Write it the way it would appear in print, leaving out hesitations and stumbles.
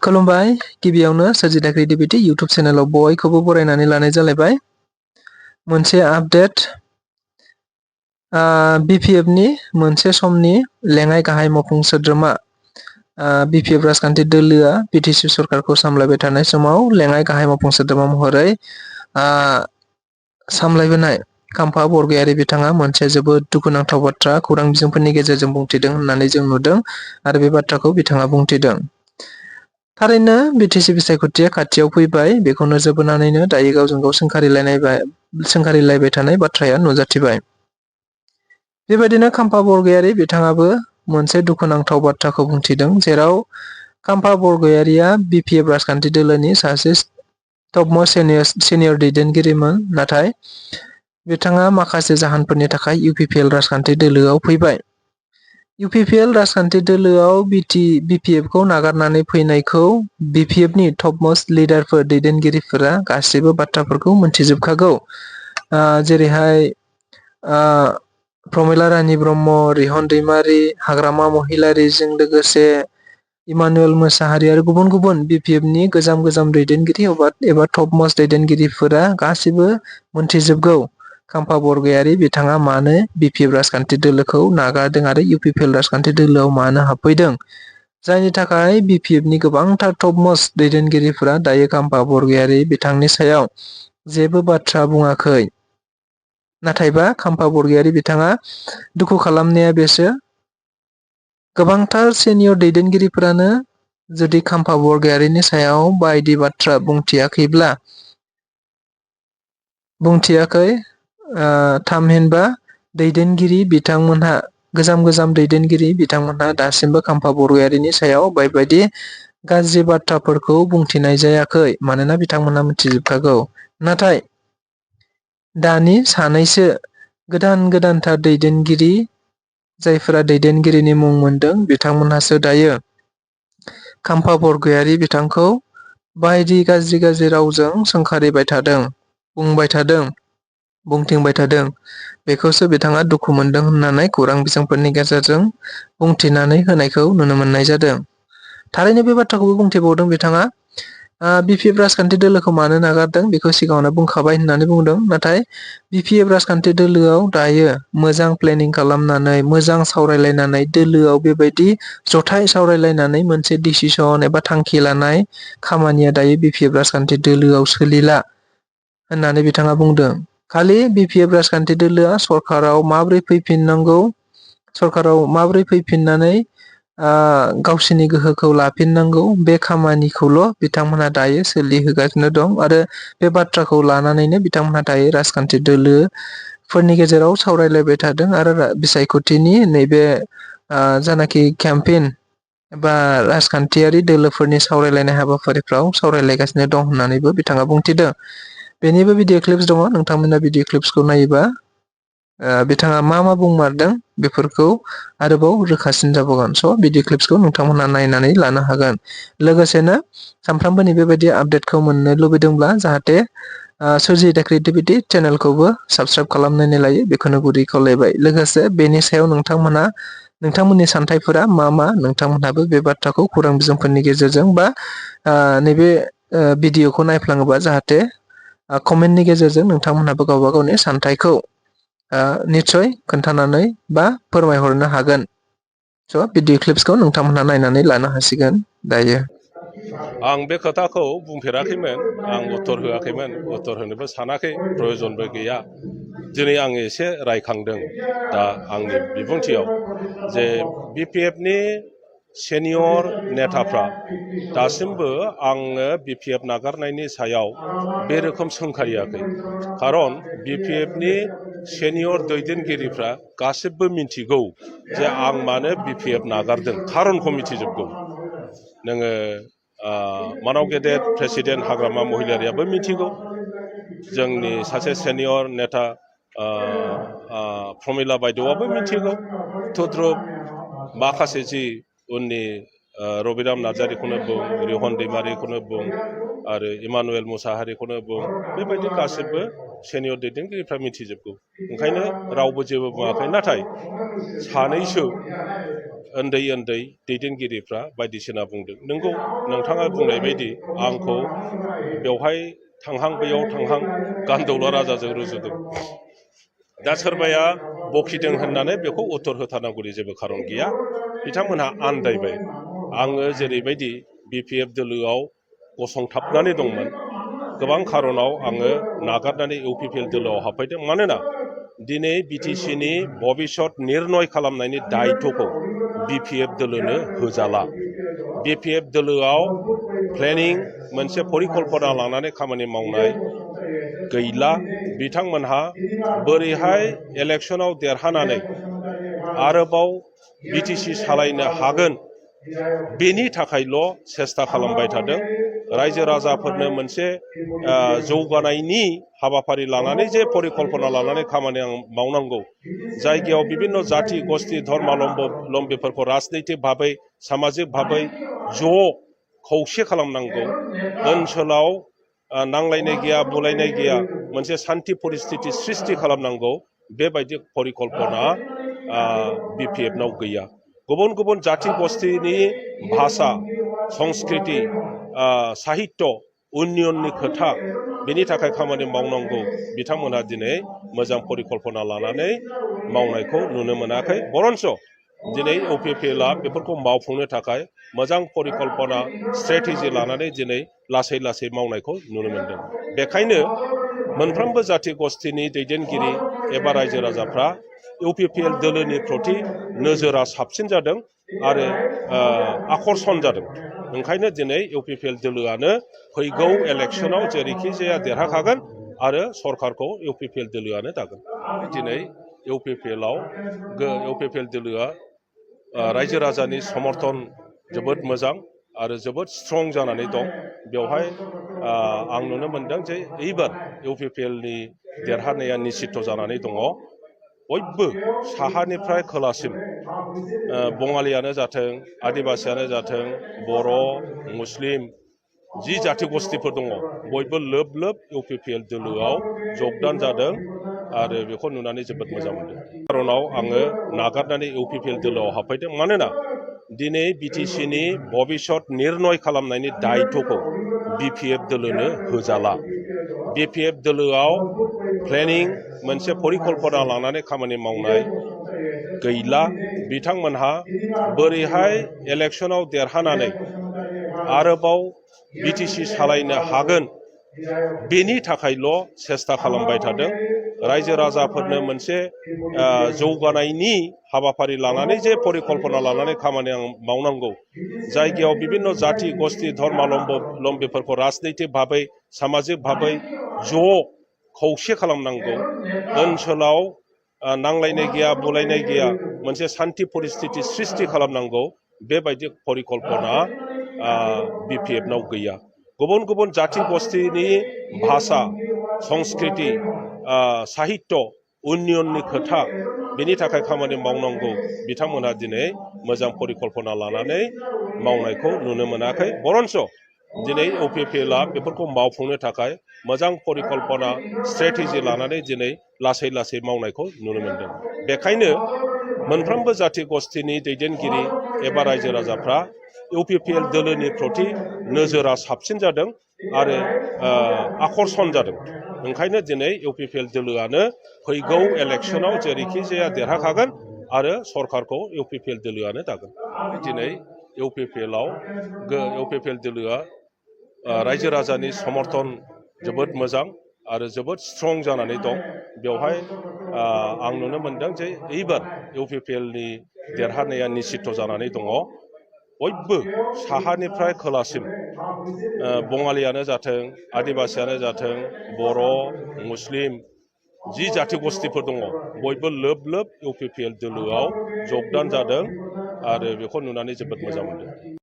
खुलुमबाय गिबियावनो सोरजिथा क्रिएटिभिटी इउट्यूब चेनेलाव बयखौबो बरायनानै लानाय जालायबाय मोनसे आपडेट बीपीएफ नि मोनसे समनि लेङाइ गाहाय मावफुं सोद्रोमा बीपीएफ राजखान्थि दोलोआ बीटीसी सरकारखौ सामलायबाय थानाय समाव लेङाइ गाहाय मावफुं सोद्रोमा महरै सामलायबोनाय खाम्फा बरगयारी बिथाङा मोनसे जोबोद दुखुनांथाव बाथ्रा खौरां बिजोंफोरनि गेजेरजों बुंथिदों होननानै जों नुदों आरो बे बाथ्राखौ बिथाङा बुंथिदों। थारैनो बीटीसी बिसायख'थिया खाथियाव फैबाय बेखौ नोजोर बोनानैनो दायो गावजों गाव सोंखारिलायबाय थानाय बाथ्राया नुजाथिबाय। बेबायदिनो खाम्फा बरगयारी बिथाङाबो मोनसे दुखुनांथाव बाथ्राखौ बुंथिदों जेराव खाम्फा बरगयारीया बीपीएफ राजखान्थि दोलोनि सासे टपमोस्ट सिनियर दैदेनगिरिमोन नाथाय बिथाङा माखासे जाहोनफोरनि थाखाय यूपीपीएल राजखान्थि दोलोआव फैबाय। यूपीपीएल राजखान्थि दोलोआव बीपीएफ खौ नागारनानै फैनायखौ बीपीएफ नि टपमोस्ट लिडारफोर दैदेनगिरिफोरा गासिबो बाथ्राफोरखौ मोनथिजोबखागौ जेरैहाय प्रमिला रानी ब्रह्म, रिहन दैमारी, हाग्रामा महिलारीजों लोगोसे इमानुएल मोसाहारी आरो गुबुन गुबुन बीपीएफ नि गोजाम दैदेनगिरि एबा टपमोस्ट दैदेनगिरिफोरा गासिबो मोनथिजोबगौ खाम्फा बरगयारी बिथाङा मानो बीपीएफ राजखान्थि दोलोखौ नागारदों आरो यूपीपीएल राजखान्थि दोलोआव मानो हाबफैदों जायनि थाखाय बीपीएफ नि गोबांथार टपमोस्ट दैदेनगिरिफोरा दायो खाम्फा बरगयारी बिथांनि सायाव जेबो बाथ्रा बुङाखै। नाथायबा खाम्फा बरगयारी बिथाङा दुखु खालामनाया बेसो गोबांथार सिनियर दैदेनगिरिफोरानो जुदि खाम्फा बरगयारीनि सायाव बायदि बाथ्रा बुंथियाखै थामहिनबा दैदेनगिरि बिथांमोनहा गोजाम दैदेनगिरि बिथांमोनहा दासिमबो खाम्फा बरगयारीनि सायाव बायदि गाज्रि बाथ्राफोरखौ बुंथिनाय जायाखै मानोना बिथांमोनहा मिथिजोबखागौ। नाथाय दानि सानैसो गोदानथार दैदेनगिरि जायफोरा दैदेनगिरिनि मुं मोनदों बिथांमोनहासो दायो खाम्फा बरगयारी बिथांखौ बायदि गाज्रि रावजों सोंखारिबाय थादों बुंथिंबाय थादों बेखौसो बिथाङा दुखु मोनदों होननानै खौरां बिजोंफोरनि गेजेरजों बुंथिनानै होनायखौ नुनो मोननाय जादों। थारैनो बे बाथ्राखौबो बुंथिबावदों बिथाङा बीपीएफ राजखान्थि दोलोखौ मानो नागारदों बेखौ सिगाङावनो बुंखाबाय होननानै बुंदों नाथाय बीपीएफ राजखान्थि दोलोआव दायो मोजां प्लेनिं खालामनानै मोजां सावरायलायनानै दोलोआव बेबायदि जथाय सावरायलायनानै मोनसे डिसिसन एबा थांखि लानाय खामानिया दायो बीपीएफ राजखान्थि दोलोआव सोलिला होननानै बिथाङा बुंदों। खालि बीपीएफ राजखान्थि दोलोआ सरकाराव माबोरै फैफिननानै गावसिनि गोहोखौ लाफिननांगौ बे खामानिखौल' बिथांमोनहा दायो सोलिहोगासिनो दं आरो बे बाथ्राखौ लानानैनो बिथांमोनहा दायो राजखान्थि दोलोफोरनि गेजेराव सावरायलायबाय थादों आरो बिसायख'थिनि नैबे जानाखि केम्पेइन एबा राजखान्थियारि दोलोफोरनि सावरायलायनाय हाबाफारिफ्राव सावरायलायगासिनो दं होननानैबो बिथाङा बुंथिदों। बेनिबो भिडिअ क्लिप्स दङ नोंथांमोना भिडिअ क्लिप्सखौ नायोबा बिथाङा मा बुंमारदों बेफोरखौ आरोबाव रोखासिन जाबावगोन। स' भिडिअ क्लिप्सखौ नोंथांमोना नायनानै लानो हागोन। लोगोसेनो सानफ्रामबोनि बेबायदि आपडेटखौ मोननो लुबैदोंब्ला जाहाथे सोरजिथा क्रिएटिभिटी चेनेलखौबो साबस्क्राइब खालामनानै लायो बेखौनो गुरै खावलायबाय। लोगोसे बेनि सायाव नोंथांमोननि सानथाइफोरा मा नोंथांमोनहाबो बे बाथ्राखौ खौरां बिजोंफोरनि गेजेरजों बा नैबे भिडिअखौ नायफ्लाङोबा जाहाथे कमेन्टनि गेजेरजों नोंथांमोनहाबो गावबा गावनि सानथाइखौ निस्सय खोन्थानानै बा फोरमायहरनो हागोन। स' भिडिअ क्लिप्सखौ नोंथांमोनहा नायनानै लानो हासिगोन दायो। आं बे खोथाखौ बुंफेराखैमोन, आं उत्तर होआखैमोन, उत्तर होनोबो सानाखै, प्रयजनबो गैया। दिनै आं एसे रायखांदों दा आंनि बिबुंथियाव जे बीपीएफनि सेनियर नेताफ्रा दासिमबो आङो बीपीएफ नागारनायनि सायाव बे रोखोम सोंखारियाखै। खारन बीपीएफनि सेनियर दैदेनगिरिफ्रा गासिबो मिथिगौ जे आं मानो बीपीएफ नागारदों, खारनखौ मिथिजोबगौ। नोङो मानाव गेदेर प्रेसिडेन्ट हाग्रामा महिलारियाबो मिथिगौ, जोंनि सासे सेनियर नेता प्रमिला बायदेवआबो मिथिगौ, तद्रुप माखासे जि उननि रबिराम नार्जारिखौनो बुं, रिहन दैमारिखौनो बुं आरो इमानुएल मोसाहारिखौनो बुं, बेबायदि गासिबो सेनियर दैदेनगिरिफ्रा मिथिजोबगौ। ओंखायनो रावबो जेबो बुङाखै। नाथाय सानैसो उन्दै उन्दै दैदेनगिरिफ्रा बायदिसिना बुंदों नंगौ नोंथाङा बुंनाय बायदि आंखौ बेवहाय थांहां बैयाव थांहां गान्दौला राजाजों रुजुदों दा सोरबाया बखिदों होननानै बेखौ उत्तर होथारनांगौनि जेबो खारन गैया बिथांमोनहा आन्दायबाय आङो जेरैबायदि BPF दोलोआव गसंथाबनानै दंमोन गोबां खारनाव आङो नागारनानै UPPL दोलोआव हाबफैदों मानोना दिनै BTCनि भबिष्यत निर्णय खालामनायनि दायित्वखौ BPF दोलोनो होजाला BPF दोलोआव प्लेनिं मोनसे परिकल्पना लानानै खामानि मावनाय गैला बिथांमोनहा बोरैहाय इलेक्शनाव देरहानानै आरोबाव BTC सालायनो हागोन बेनि थाखायल' सेस्था खालामबाय थादों रायजो राजाफोरनो मोनसे जौगानायनि हाबाफारि लानानै जे परिकल्पना लानानै खामानि मावनांगौ जायगायाव बिभिन्न जाति गस्थि धर्मालम्बीफोरखौ राजनैतिक भाबै सामाजिक भाबै ज' खौसे खालामनांगौ ओनसोलाव नांलायनाय गैया बुलायनाय गैया मोनसे सान्थि परिस्थिति सृष्टि खालामनांगौ बेबायदि परिकल्पना BPF-नाव गैया गुबुन गुबुन जाति गस्थिनि भाषा संस्कृति साहित्य उन्नयननि खोथा बेनि थाखाय खामानि मावनांगौ बिथांमोनहा दिनै मोजां परिकल्पना लानानै मावनायखौ नुनो मोनाखै बरन्स दिनै UPPL-आ बेफोरखौ मावफुंनो थाखाय मोजां परिकल्पना स्ट्रेटेजि लानानै दिनै लासै लासै मावनायखौ नुनो मोनदों बेखायनो मोनफ्रोमबो जाति गस्थिनि दैदेनगिरि एबा रायजो राजाफ्रा UPPL दोलोनि प्रति नोजोरा साबसिन जादों आरो आकर्षण जादों ओंखायनो दिनै UPPL दोलोआनो फैगौ इलेक्शनाव जेरैखि जाया देरहाखागोन आरो सरकारखौ UPPL दोलोआनो दागोन दिनै UPPL दोलोआ रायजो राजानि समर्थन जोबोद मोजां आरो जोबोद स्ट्रं जानानै दं बेवहाय आं नुनो मोनदों जे एबार UPPL-नि देरहानाया निश्चित जानानै दङ बयबो साहानिफ्राय खोलासिम बङालियानो जाथों आदिबासियानो जाथों बर' मुस्लिम जि जाति गस्थिफोर दङ बयबो लोब लोब UPPL दोलोआव जगदान जादों आरो बेखौ नुनानै जोबोद मोजां मोनदों खारनाव आङो नागारनानै UPPL दोलोआव हाबफैदों मानोना दिनै BTC-नि भबिष्यत निर्णय खालामनायनि दायित्वखौ BPF दोलोनो होजाला BPF दोलोआव प्लेनिं मोनसे परिकल्पना लानानै खामानि मावनाय गैला बिथांमोनहा बोरैहाय इलेक्शनाव देरहानानै आरोबाव BTC सालायनो हागोन बेनि थाखायल' सेस्था खालामबाय थादों रायजो राजाफोरनो मोनसे जौगानायनि हाबाफारि लानानै जे परिकल्पना लानानै खामानि मावनांगौ जायगायाव बिभिन्न जाति गस्थि धर्मालम्बीफोरखौ राजनैतिक भाबै सामाजिक भाबै ज' खौसे खालामनांगौ ओनसोलाव नांलायनाय गैया बुलायनाय गैया मोनसे सान्थि परिस्थिति सृष्टि खालामनांगौ बेबायदि परिकल्पना BPF-नाव गैया गुबुन गुबुन जाति गस्थिनि भाषा संस्कृति साहित्य उन्नयननि खोथा बेनि थाखाय खामानि मावनांगौ बिथांमोनहा दिनै मोजां परिकल्पना लानानै मावनायखौ नुनो मोनाखै बरन्स दिनै UPPL-आ बेफोरखौ मावफुंनो थाखाय मोजां परिकल्पना स्ट्रेटेजि लानानै दिनै लासै लासै मावनायखौ नुनो मोनदों बेखायनो मोनफ्रोमबो जाति गस्थिनि दैदेनगिरि एबा रायजो राजाफ्रा UPPL दोलोनि प्रति नोजोरा साबसिन जादों आरो आकर्षण जादों ओंखायनो दिनै UPPL दोलोआनो फैगौ इलेक्शनाव जेरैखि जाया देरहाखागोन आरो सरकारखौ UPPL दोलोआनो दागोन दिनै UPPL दोलोआ रायजो राजानि समर्थन जोबोद मोजां आरो जोबोद स्ट्रं जानानै दं बेवहाय आं नुनो मोनदों जे एबार UPPL-नि देरहानाया निश्चित जानानै दङ बयबो साहानिफ्राय खोलासिम बङालियानो जाथों आदिबासियानो जाथों बर' मुस्लिम जि जाति गस्थिफोर दङ बयबो लोब लोब UPPL दोलोआव जगदान जादों आरो बेखौ नुनानै जोबोद मोजां मोनदों